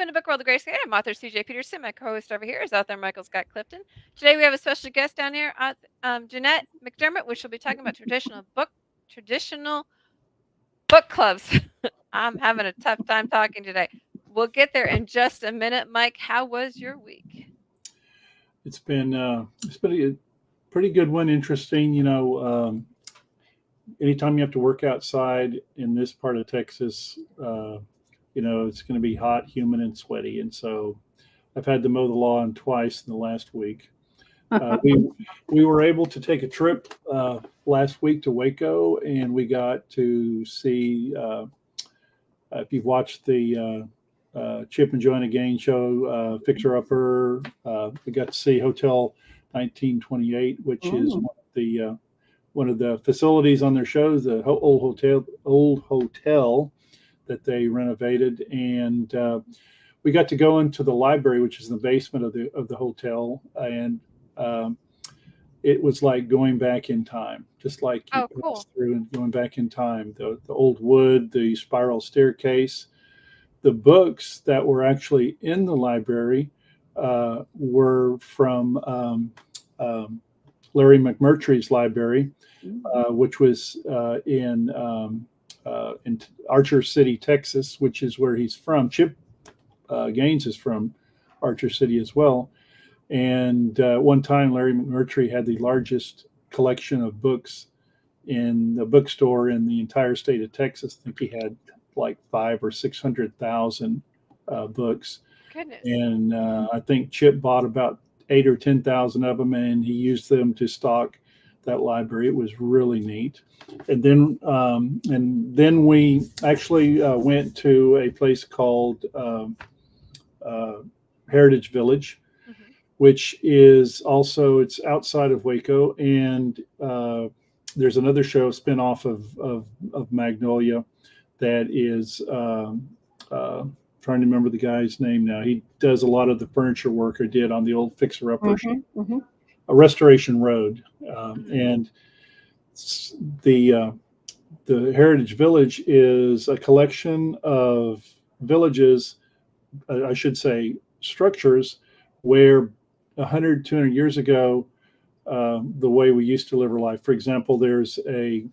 Welcome to Book World of Grace. I'm author CJ Peterson. My co-host over here is author Michael Scott Clifton. Today we have a special guest down here, Jeanette McDermott, which will be talking about traditional book clubs. I'm having a tough time talking today. We'll get there in just a minute. Mike, how was your week? It's been a pretty good one. Interesting, anytime you have to work outside in this part of Texas, it's going to be hot, humid, and sweaty. And so I've had to mow the lawn twice in the last week. We were able to take a trip last week to Waco, and we got to see, if you've watched the Chip and Joanna Gaines show, Fixer Upper, we got to see Hotel 1928, which is one of the facilities on their shows, the old hotel that they renovated, and we got to go into the library, which is in the basement of the hotel, and it was like going back in time, just like you pass through and going back in time. The old wood, the spiral staircase, the books that were actually in the library were from Larry McMurtry's library, which was in Archer City, Texas, which is where he's from. Chip Gaines is from Archer City as well. And one time, Larry McMurtry had the largest collection of books in the bookstore in the entire state of Texas. I think he had like 500,000 or 600,000 books. Goodness. And I think Chip bought about 8,000 or 10,000 of them, and he used them to stock that library. It was really neat. And then we actually went to a place called Heritage Village, which is also, it's outside of Waco, and there's another show spinoff of Magnolia that is trying to remember the guy's name now. He does a lot of the furniture work, or did, on the old Fixer Upper, a Restoration Road, and the Heritage Village is a collection of villages, I should say structures, where 100, 200 years ago, the way we used to live our life. For example, there's a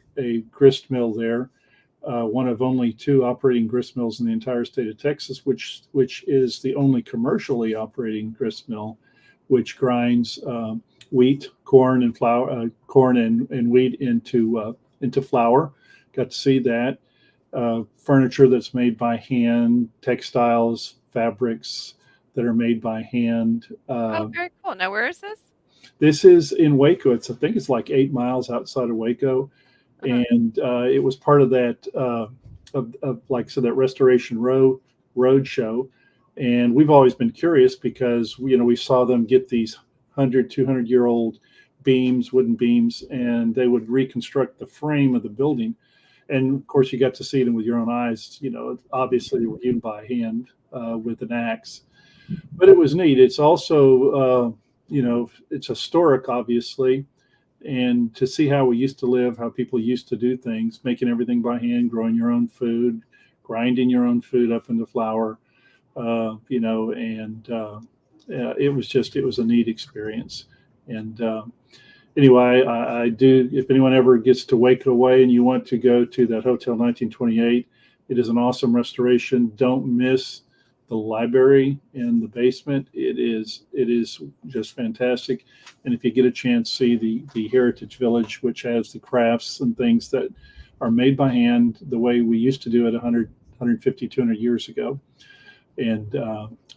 grist mill there, one of only 2 operating grist mills in the entire state of Texas, which is the only commercially operating grist mill, which grinds wheat, corn, and flour, corn and wheat into flour. Got to see that. Furniture that's made by hand, textiles, fabrics that are made by hand. Very cool. Now, where is this? This is in Waco. I think it's like 8 miles outside of Waco. And it was part of that, like I said, that Restoration Road show. And we've always been curious because, we saw them get these 100, 200-year-old beams, wooden beams, and they would reconstruct the frame of the building. And of course, you got to see them with your own eyes. Obviously, they were hewn by hand with an axe. But it was neat. It's also, it's historic, obviously. And to see how we used to live, how people used to do things, making everything by hand, growing your own food, grinding your own food up into flour, it was a neat experience. And anyway, I do, if anyone ever gets to Waco way and you want to go to that Hotel 1928, it is an awesome restoration. Don't miss the library in the basement. It is just fantastic. And if you get a chance, see the Heritage Village, which has the crafts and things that are made by hand the way we used to do it 100, 150, 200 years ago. And,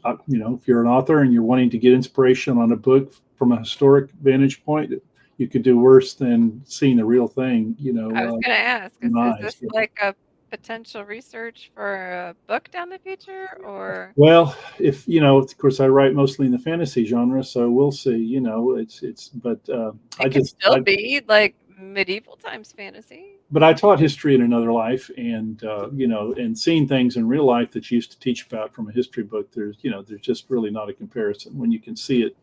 if you're an author and you're wanting to get inspiration on a book from a historic vantage point, you could do worse than seeing the real thing. I was going to ask, is this like a potential research for a book down the future, or? Well, if of course, I write mostly in the fantasy genre, so we'll see. But it could still be like medieval times fantasy. But I taught history in another life, and and seeing things in real life that you used to teach about from a history book, there's just really not a comparison when you can see it,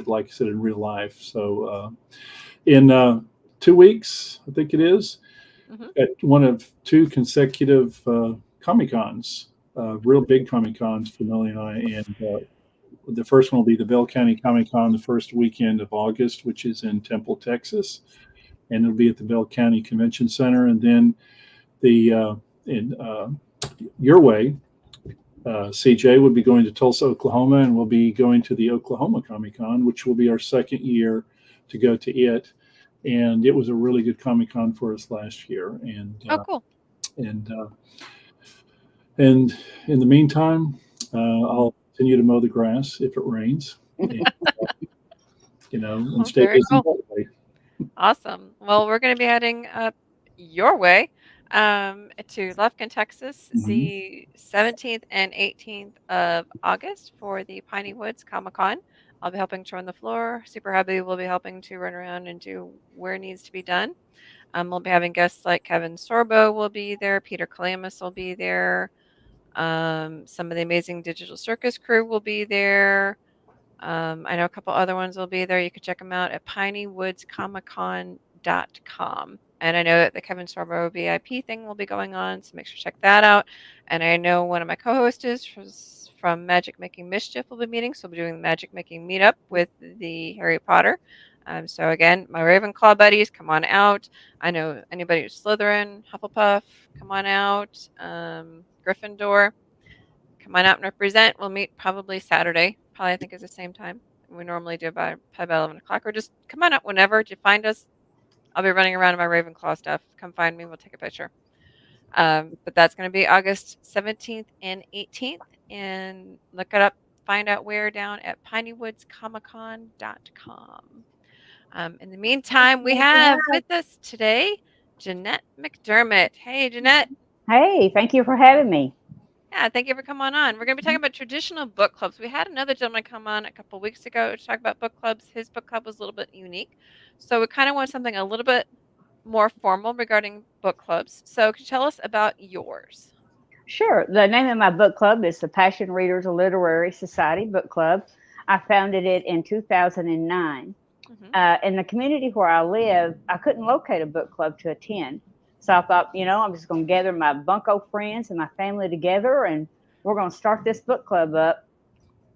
like I said, in real life. So in 2 weeks, I think it is, at one of 2 consecutive Comic-Cons real big Comic Cons for Millie and I. And the first one will be the Bell County Comic Con the first weekend of August, which is in Temple, Texas. And it'll be at the Bell County Convention Center. And then in your way, CJ would be going to Tulsa, Oklahoma, and we'll be going to the Oklahoma Comic Con, which will be our second year to go to it. And it was a really good Comic Con for us last year. And cool. And in the meantime, I'll continue to mow the grass if it rains. And, and stay Very busy cool. that way. Awesome. Well, we're going to be heading up your way to Lufkin, Texas, the 17th and 18th of August for the Piney Woods Comic Con. I'll be helping to run the floor. Super Hubby will be helping to run around and do where it needs to be done. We'll be having guests like Kevin Sorbo will be there. Peter Kalamis will be there. Some of the Amazing Digital Circus crew will be there. I know a couple other ones will be there. You can check them out at pineywoodcomiccon.com. And I know that the Kevin Sorbo VIP thing will be going on, so make sure to check that out. And I know one of my co-hosts from Magic Making Mischief will be meeting, so we'll be doing the Magic Making Meetup with the Harry Potter. So again, my Ravenclaw buddies, come on out. I know anybody who's Slytherin, Hufflepuff, come on out. Gryffindor, come on out and represent. We'll meet probably Saturday. Probably, I think, is the same time. We normally do probably about 11 o'clock. Or just come on out whenever. If you find us, I'll be running around in my Ravenclaw stuff. Come find me. We'll take a picture. But that's going to be August 17th and 18th. And look it up. Find out where down at pineywoodcomiccon.com. In the meantime, we have with us today Jeanette McDermott. Hey, Jeanette. Hey, thank you for having me. Yeah, thank you for coming on. We're going to be talking about traditional book clubs. We had another gentleman come on a couple of weeks ago to talk about book clubs. His book club was a little bit unique. So we kind of want something a little bit more formal regarding book clubs. So could you tell us about yours? Sure. The name of my book club is the Passion Readers Literary Society Book Club. I founded it in 2009. In the community where I live, I couldn't locate a book club to attend. So I thought, I'm just going to gather my bunco friends and my family together, and we're going to start this book club up.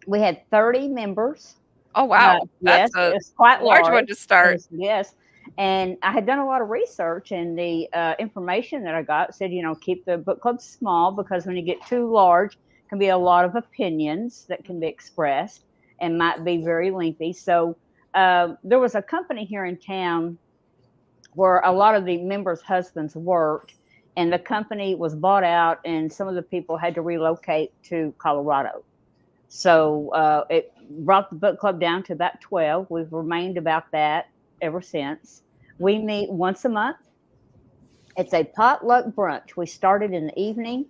We had 30 members. Oh, wow. Yes, it's quite large one to start. Yes. And I had done a lot of research, and the information that I got said, keep the book club small, because when you get too large, can be a lot of opinions that can be expressed and might be very lengthy. So there was a company here in town where a lot of the members' husbands worked, and the company was bought out, and some of the people had to relocate to Colorado. So it brought the book club down to about 12. We've remained about that ever since. We meet once a month. It's a potluck brunch. We started in the evening,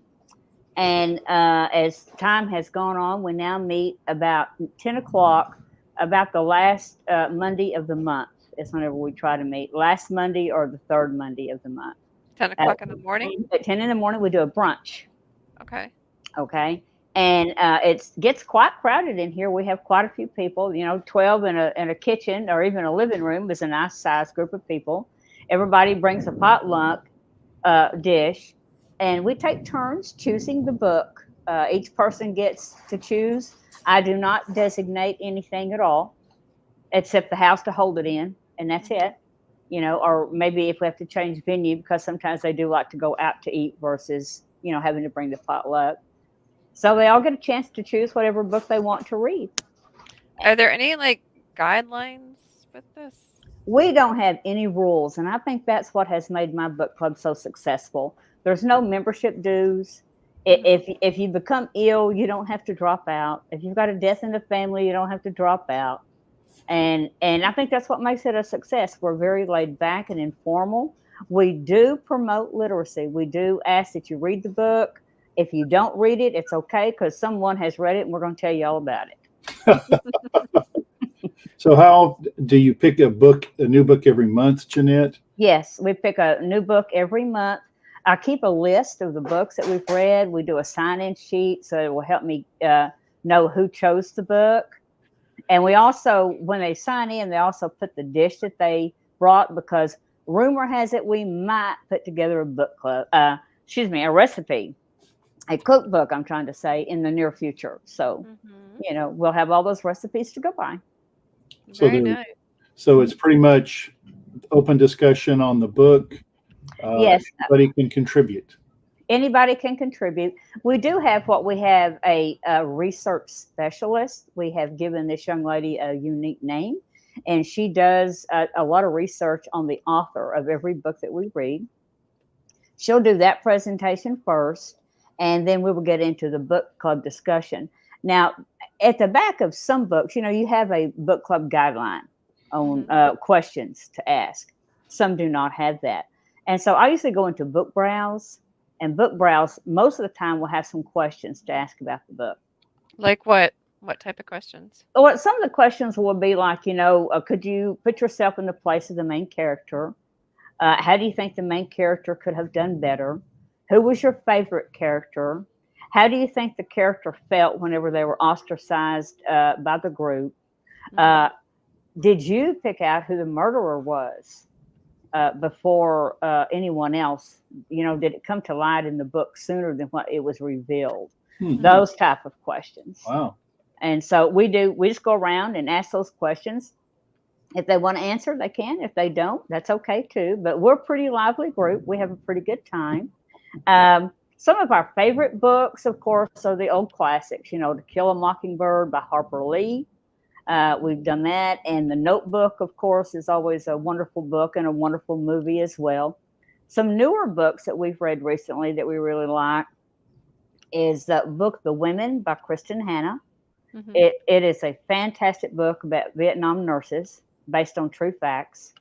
and as time has gone on, we now meet about 10 o'clock, about the last Monday of the month. Is whenever we try to meet, last Monday or the third Monday of the month. 10 o'clock in the morning? At 10 in the morning, we do a brunch. Okay. And it gets quite crowded in here. We have quite a few people, 12 in a kitchen or even a living room is a nice sized group of people. Everybody brings a potluck dish, and we take turns choosing the book. Each person gets to choose. I do not designate anything at all, except the house to hold it in, and that's it. Or maybe if we have to change venue, because sometimes they do like to go out to eat versus, having to bring the potluck. So they all get a chance to choose whatever book they want to read. Are there any guidelines with this? We don't have any rules, and I think that's what has made my book club so successful. There's no membership dues. If you become ill, you don't have to drop out. If you've got a death in the family, you don't have to drop out. And I think that's what makes it a success. We're very laid back and informal. We do promote literacy. We do ask that you read the book. If you don't read it, it's okay, because someone has read it, and we're going to tell you all about it. So how do you pick a new book every month, Jeanette? Yes, we pick a new book every month. I keep a list of the books that we've read. We do a sign-in sheet, so it will help me know who chose the book. And we also, when they sign in, they also put the dish that they brought, because rumor has it we might put together a book club, a recipe. a cookbook, I'm trying to say, in the near future. So, we'll have all those recipes to go by. So Very nice. So it's pretty much open discussion on the book. Yes. Anybody can contribute. Anybody can contribute. We do have a research specialist. We have given this young lady a unique name, and she does a lot of research on the author of every book that we read. She'll do that presentation first, and then we will get into the book club discussion. Now, at the back of some books, you have a book club guideline on questions to ask. Some do not have that. And so I usually go into Book Browse, and Book Browse most of the time will have some questions to ask about the book. Like what? What type of questions? Well, some of the questions will be like, could you put yourself in the place of the main character? How do you think the main character could have done better? Who was your favorite character? How do you think the character felt whenever they were ostracized by the group? Did you pick out who the murderer was before anyone else? Did it come to light in the book sooner than what it was revealed? Those type of questions. Wow. And so we just go around and ask those questions. If they want to answer, they can. If they don't, that's okay too. But we're a pretty lively group. We have a pretty good time. Some of our favorite books, of course, are the old classics. To Kill a Mockingbird by Harper Lee. We've done that. And The Notebook, of course, is always a wonderful book and a wonderful movie as well. Some newer books that we've read recently that we really like is the book The Women by Kristen Hanna. It is a fantastic book about Vietnam nurses based on true facts,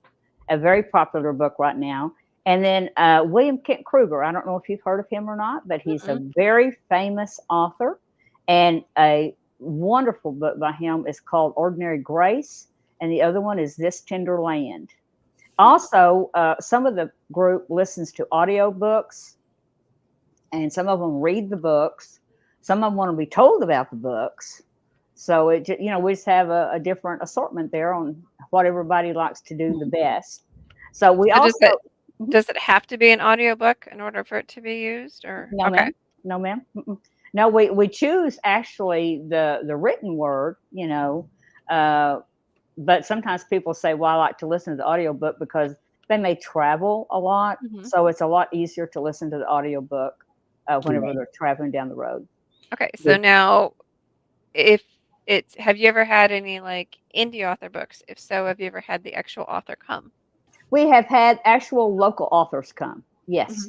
a very popular book right now. And then William Kent Kruger, I don't know if you've heard of him or not, but he's a very famous author. And a wonderful book by him is called Ordinary Grace, and the other one is This Tender Land. Also, some of the group listens to audio books, and some of them read the books. Some of them want to be told about the books. So we just have a different assortment there on what everybody likes to do the best. So we also does it have to be an audiobook in order for it to be used, or no, ma'am. No, ma'am. No, we choose actually the written word, but sometimes people say, well, I like to listen to the audiobook because they may travel a lot. So it's a lot easier to listen to the audiobook whenever they're traveling down the road. Okay. So now have you ever had any like indie author books? If so, have you ever had the actual author come? We have had actual local authors come. Yes.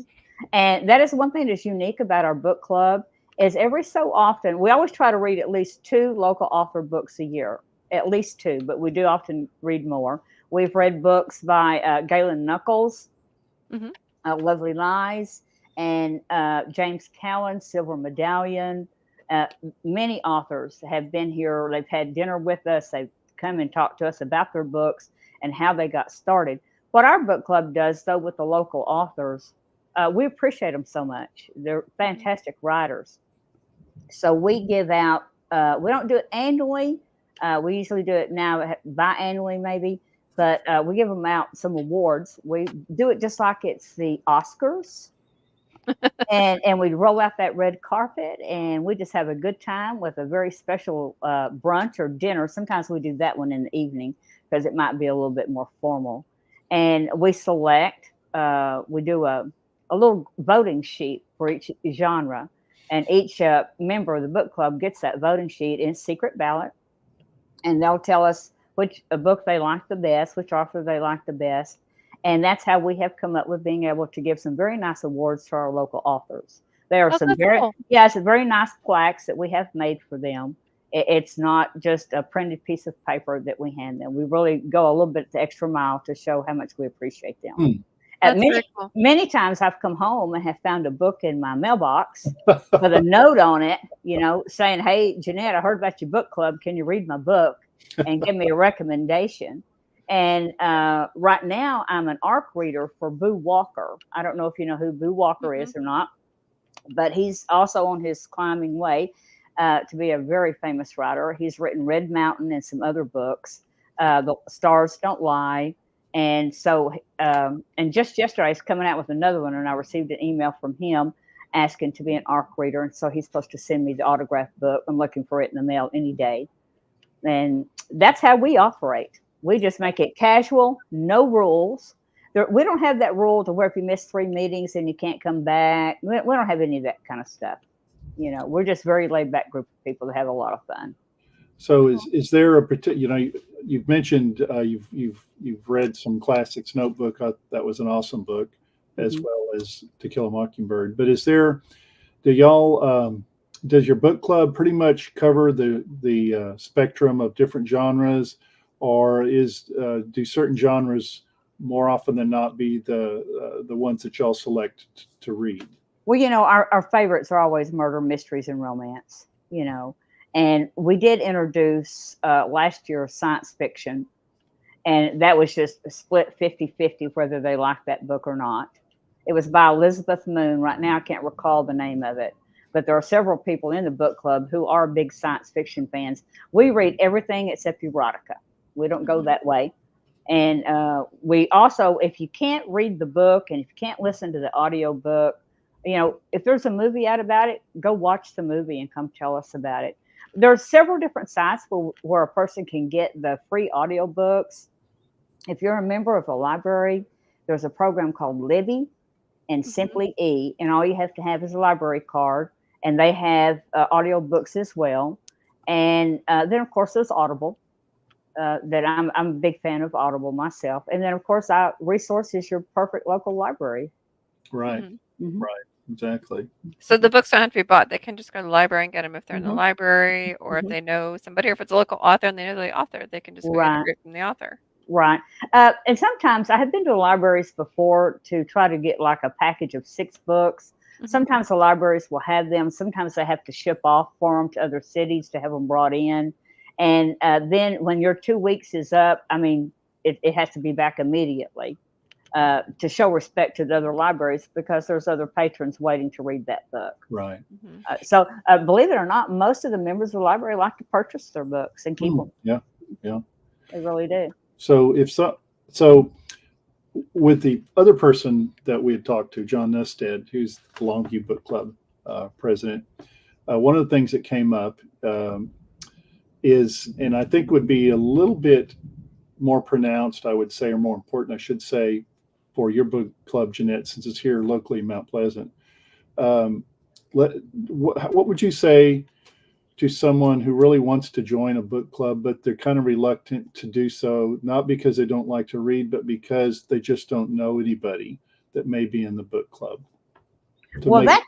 And that is one thing that's unique about our book club is every so often, we always try to read at least 2 local author books a year, at least 2, but we do often read more. We've read books by Galen Knuckles, Lovely Lies, and James Cowan, Silver Medallion. Many authors have been here. They've had dinner with us. They've come and talked to us about their books and how they got started. What our book club does, though, with the local authors, we appreciate them so much. They're fantastic writers. So we give out, we don't do it annually. We usually do it now biannually maybe, but we give them out some awards. We do it just like it's the Oscars. and we roll out that red carpet and we just have a good time with a very special brunch or dinner. Sometimes we do that one in the evening because it might be a little bit more formal. And we select, we do a little voting sheet for each genre. And each member of the book club gets that voting sheet in secret ballot. And they'll tell us which book they like the best, which author they like the best. And that's how we have come up with being able to give some very nice awards to our local authors. There are some some very nice plaques that we have made for them. It's not just a printed piece of paper that we hand them. We really go a little bit the extra mile to show how much we appreciate them. Many times I've come home and have found a book in my mailbox with a note on it, saying, hey, Jeanette, I heard about your book club. Can you read my book and give me a recommendation? And right now I'm an ARC reader for Boo Walker. I don't know if you know who Boo Walker is or not, but he's also on his climbing way to be a very famous writer. He's written Red Mountain and some other books, The Stars Don't Lie. And so, and just yesterday he's coming out with another one, and I received an email from him. asking to be an ARC reader. And so he's supposed to send me the autographed book. I'm looking for it in the mail any day. And that's how we operate. We just make it casual, no rules. We don't have that rule to where if you miss 3 meetings and you can't come back. We don't have any of that kind of stuff. You know, we're just very laid back group of people that have a lot of fun. So is there a particular, you know, you've mentioned you've read some classics Notebook. That was an awesome book, as well as To Kill a Mockingbird. But does your book club pretty much cover the spectrum of different genres, or do certain genres more often than not be the ones that y'all select to read? Well, you know, our favorites are always murder, mysteries, and romance, you know. And we did introduce last year science fiction, and that was just a split 50-50 whether they liked that book or not. It was by Elizabeth Moon. Right now, I can't recall the name of it, but there are several people in the book club who are big science fiction fans. We read everything except erotica. We don't go that way. And we also, if you can't read the book and if you can't listen to the audio book, you know, if there's a movie out about it, go watch the movie and come tell us about it. There are several different sites where a person can get the free audio books. If you're a member of a library, there's a program called Libby and Simply E, and all you have to have is a library card, and they have audio books as well. And then, of course, there's Audible. That I'm a big fan of Audible myself. And then, of course, Resource is your perfect local library. Right. Right. Exactly. So the books don't have to be bought. They can just go to the library and get them if they're in the library, or if they know somebody, or if it's a local author and they know the author, they can just go get it from the author. Right. And sometimes I have been to libraries before to try to get like a package of 6 books. Sometimes the libraries will have them. Sometimes they have to ship off for them to other cities to have them brought in. And then when your 2 weeks is up, I mean, it has to be back immediately. To show respect to the other libraries, because there's other patrons waiting to read that book. Right. So believe it or not, most of the members of the library like to purchase their books and keep them. Yeah. Yeah. They really do. So so with the other person that we had talked to, John Nusted, who's the Longview Book Club president, one of the things that came up is, and I think would be a little bit more pronounced, I would say, or more important, I should say, for your book club, Jeanette, since it's here locally in Mount Pleasant. What would you say to someone who really wants to join a book club, but they're kind of reluctant to do so, not because they don't like to read, but because they just don't know anybody that may be in the book club? Well, that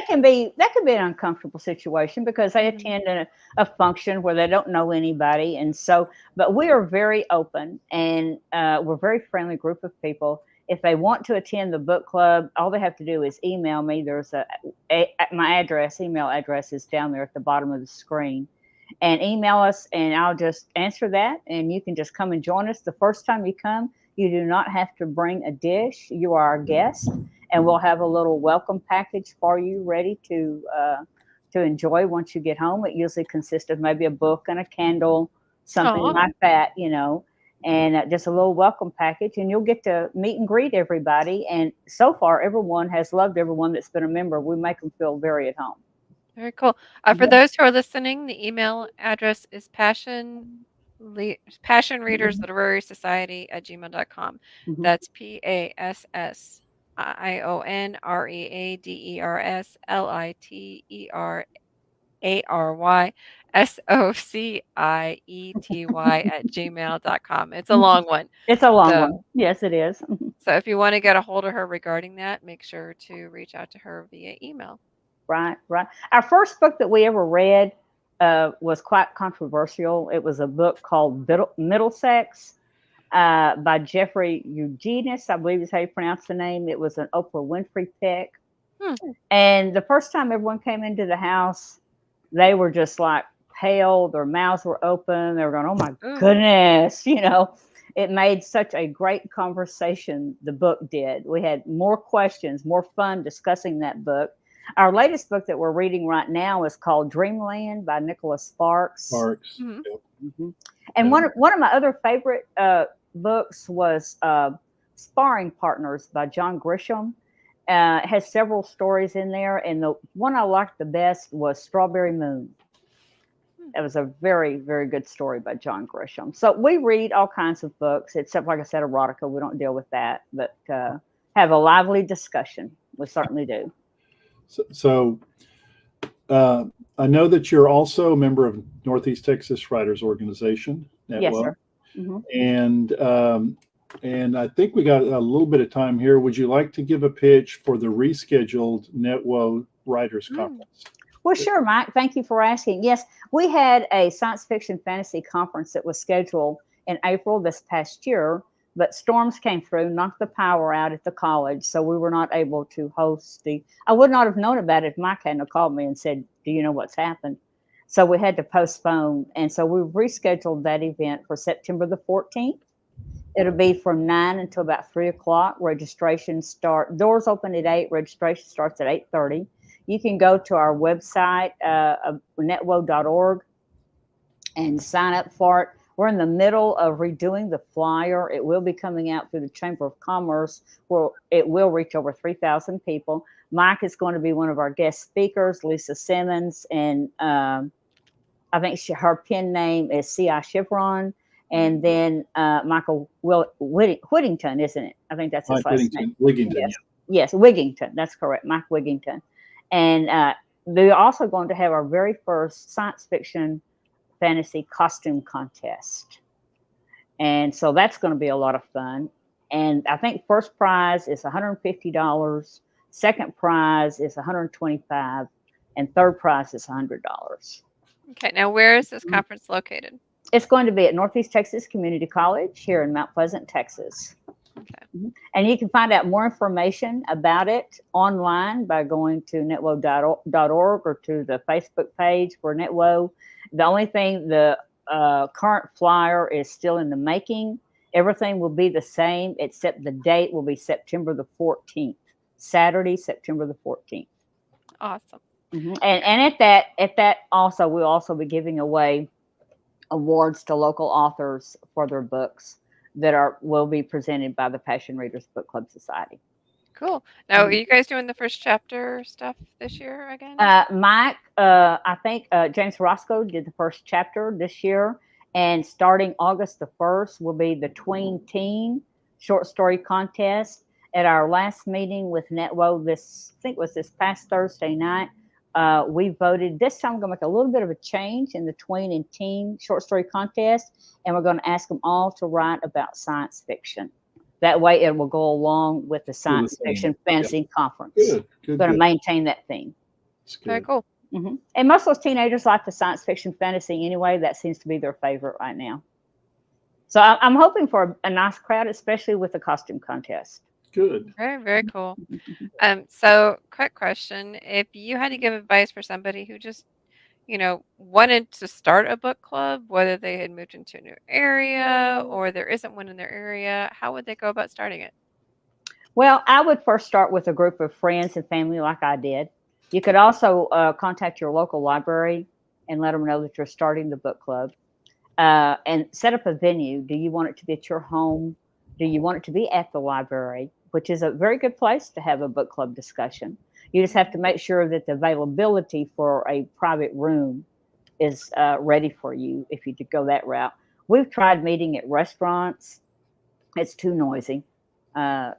can be an uncomfortable situation because they attend a function where they don't know anybody, and so. But we are very open, and we're a very friendly group of people. If they want to attend the book club, all they have to do is email me. There's my email address is down there at the bottom of the screen, and email us, and I'll just answer that, and you can just come and join us. The first time you come, you do not have to bring a dish. You are our guest. And we'll have a little welcome package for you ready to enjoy once you get home. It usually consists of maybe a book and a candle, something like that, you know, and just a little welcome package. And you'll get to meet and greet everybody. And so far, everyone has loved everyone that's been a member. We make them feel very at home. Very cool. For those who are listening, the email address is passionreadersliterarysociety @gmail.com. That's passionreadersliterarysociety@gmail.com. It's a long one. It's a long one. Yes, it is. So if you want to get a hold of her regarding that, make sure to reach out to her via email. Right. Our first book that we ever read was quite controversial. It was a book called Middlesex by Jeffrey Eugenius, I believe is how you pronounce the name. It was an Oprah Winfrey pick. And the first time everyone came into the house, they were just like pale. Their mouths were open. They were going, oh my goodness. You know, it made such a great conversation. The book did. We had more questions, more fun discussing that book. Our latest book that we're reading right now is called Dreamland by Nicholas Sparks. And one of my other favorite books was Sparring Partners by John Grisham. It has several stories in there, and the one I liked the best was Strawberry Moon. It was a very, very good story by John Grisham. So we read all kinds of books, except, like I said, erotica. We don't deal with that, but have a lively discussion. We certainly do. So I know that you're also a member of Northeast Texas Writers Organization. Yes, sir. Mm-hmm. And I think we got a little bit of time here. Would you like to give a pitch for the rescheduled NetWo Writers Conference? Well, sure, Mike. Thank you for asking. Yes, we had a science fiction fantasy conference that was scheduled in April this past year, but storms came through, knocked the power out at the college, so we were not able to host I would not have known about it if Mike hadn't called me and said, do you know what's happened? So we had to postpone, and so we rescheduled that event for September the 14th. It'll be from 9 until about 3 o'clock. Doors open at 8. Registration starts at 8:30. You can go to our website, netwo.org, and sign up for it. We're in the middle of redoing the flyer. It will be coming out through the Chamber of Commerce, where it will reach over 3,000 people. Mike is going to be one of our guest speakers, Lisa Simmons, and I think her pen name is C.I. Chevron. And then Michael Whittington, isn't it? I think that's his last name. Wigington. Yes, Wigington. That's correct, Mike Wigington. And they're also going to have our very first science fiction fantasy costume contest. And so that's going to be a lot of fun. And I think first prize is $150, second prize is $125, and third prize is $100. Okay, now where is this conference located? It's going to be at Northeast Texas Community College here in Mount Pleasant, Texas. Okay. And you can find out more information about it online by going to netwo.org or to the Facebook page for NetWo. The only thing, the current flyer is still in the making. Everything will be the same, except the date will be September the 14th, Saturday, September the 14th. Awesome. Mm-hmm. And at that also, we'll also be giving away awards to local authors for their books that will be presented by the Passion Readers Book Club Society. Cool. Now, are you guys doing the first chapter stuff this year again? Mike, I think James Roscoe did the first chapter this year, and starting August the 1st will be the Tween Teen short story contest. At our last meeting with NetWo, this past Thursday night, we voted. This time, we're going to make a little bit of a change in the Tween and Teen short story contest, and we're going to ask them all to write about science fiction. That way, it will go along with the science fiction fantasy conference. Good. We're going to maintain that theme. Very cool. Mm-hmm. And most of those teenagers like the science fiction fantasy anyway. That seems to be their favorite right now. So I'm hoping for a nice crowd, especially with the costume contest. Good. Very, very cool. So quick question. If you had to give advice for somebody who just, wanted to start a book club, whether they had moved into a new area or there isn't one in their area, how would they go about starting it? Well, I would first start with a group of friends and family like I did. You could also contact your local library and let them know that you're starting the book club, and set up a venue. Do you want it to be at your home? Do you want it to be at the library, which is a very good place to have a book club discussion? You just have to make sure that the availability for a private room is ready for you if you go that route. We've tried meeting at restaurants. It's too noisy.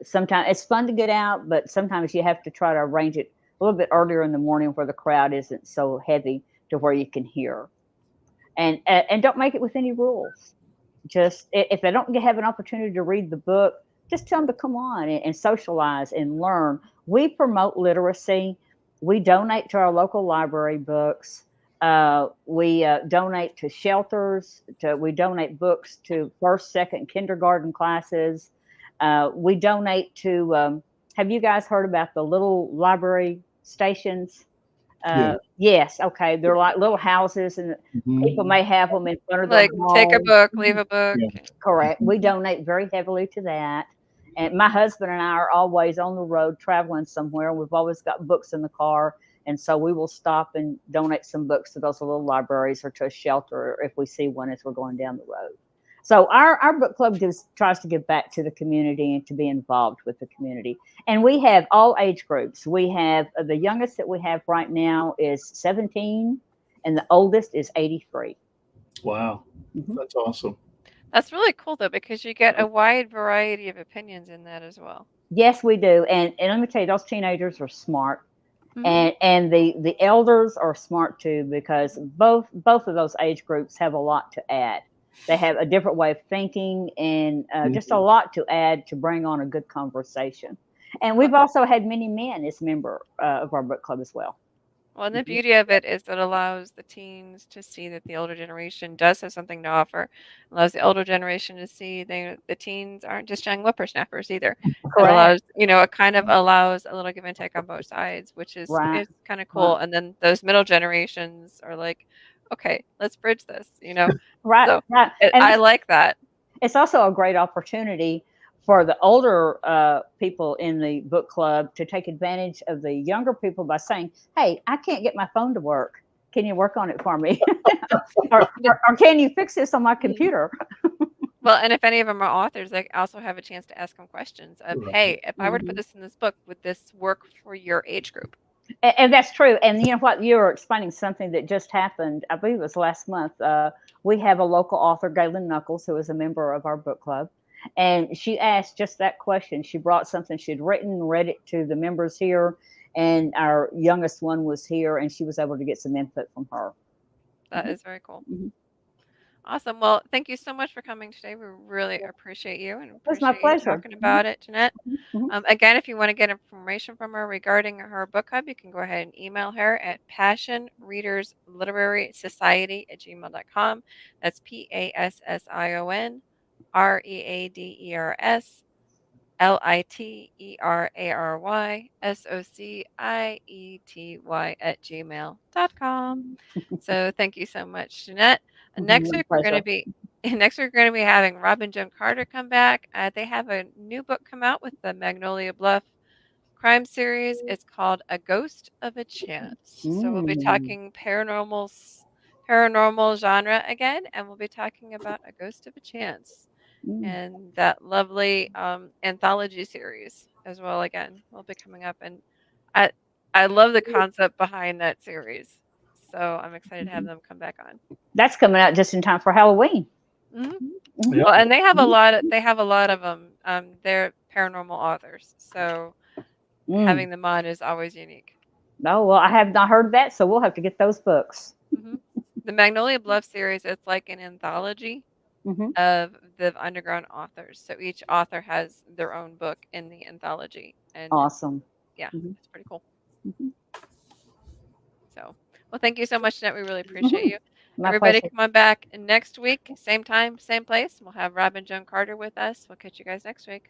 Sometimes it's fun to get out, but sometimes you have to try to arrange it a little bit earlier in the morning where the crowd isn't so heavy to where you can hear. And don't make it with any rules. Just if they don't have an opportunity to read the book, just tell them to come on and socialize and learn. We promote literacy. We donate to our local library books. We donate to shelters. We donate books to first, second, kindergarten classes. We donate to, have you guys heard about the little library stations? Yeah. Yes. Okay. They're like little houses, and people may have them in front of their home. Take a book, leave a book. Yeah. Correct. We donate very heavily to that. And my husband and I are always on the road traveling somewhere. We've always got books in the car. And so we will stop and donate some books to those little libraries or to a shelter if we see one as we're going down the road. So our book club tries to give back to the community and to be involved with the community. And we have all age groups. We have the youngest that we have right now is 17, and the oldest is 83. Wow, Mhm. that's awesome. That's really cool though, because you get a wide variety of opinions in that as well. Yes, we do. And let me tell you, those teenagers are smart. Mhm. And the elders are smart too, because both of those age groups have a lot to add. They have a different way of thinking, and just a Mhm. lot to add to bring on a good conversation. And Well, we've also had many men as member of our book club as well. Well, and the Mhm. beauty of it is that it allows the teens to see that the older generation does have something to offer. Allows the older generation to see the teens aren't just young whippersnappers either. It Correct. allows, it kind of allows a little give and take on both sides, which is Right. it's kind of Right. cool. And then those middle generations are like, okay, let's bridge this. Right. So Right. And I like that. it's also a great opportunity for the older people in the book club to take advantage of the younger people by saying, "Hey, I can't get my phone to work. Can you work on it for me? or can you fix this on my Mhm. computer?" Well, and if any of them are authors, they also have a chance to ask them questions of, Right. hey, if I were to put Mhm. this in this book, would this work for your age group? And that's true. And you know what? You were explaining something that just happened. I believe it was last month. We have a local author, Galen Knuckles, who is a member of our book club. And she asked just that question. She brought something she'd written, read it to the members here. And our youngest one was here, and she was able to get some input from her. That Mhm, is very cool. mhm. Awesome. Well, thank you so much for coming today. We really appreciate you and It was my appreciate you pleasure. talking Mhm, about it, Jeanette. mhm, mhm. Again, if you want to get information from her regarding her book hub, you can go ahead and email her at passionreadersliterarysociety@gmail.com. That's passionreadersliterarysociety@gmail.com. So thank you so much, Jeanette. Mhm, Next my week we're going to pleasure. be next week we're going to be having Robin Joan Carter come back. They have a new book come out with the Magnolia Bluff crime series. It's called A Ghost of a Chance. So we'll be Mm, talking paranormal genre again, and we'll be talking about A Ghost of a Chance mm. and that lovely anthology series as well. Again, will be coming up, and I I love the concept behind that series. So I'm excited to have Mhm. them come back on. That's coming out just in time for Halloween. Hmm. Mhm, Yep. Well, and they have a mhm, lot. They have a lot of them. They're paranormal authors, so mm. having them on is always unique. Oh, well, I have not heard of that, so we'll have to get those books. Hmm. The Magnolia Bluff series, it's like an anthology Mhm. of the underground authors. So each author has their own book in the anthology, and Awesome. yeah, Mhm, it's pretty cool. mhm, So, well, thank you so much, Jeanette. We really appreciate mhm. you. My Everybody, pleasure. come on back next week, same time, same place. We'll have Robin Joan Carter with us. We'll catch you guys next week.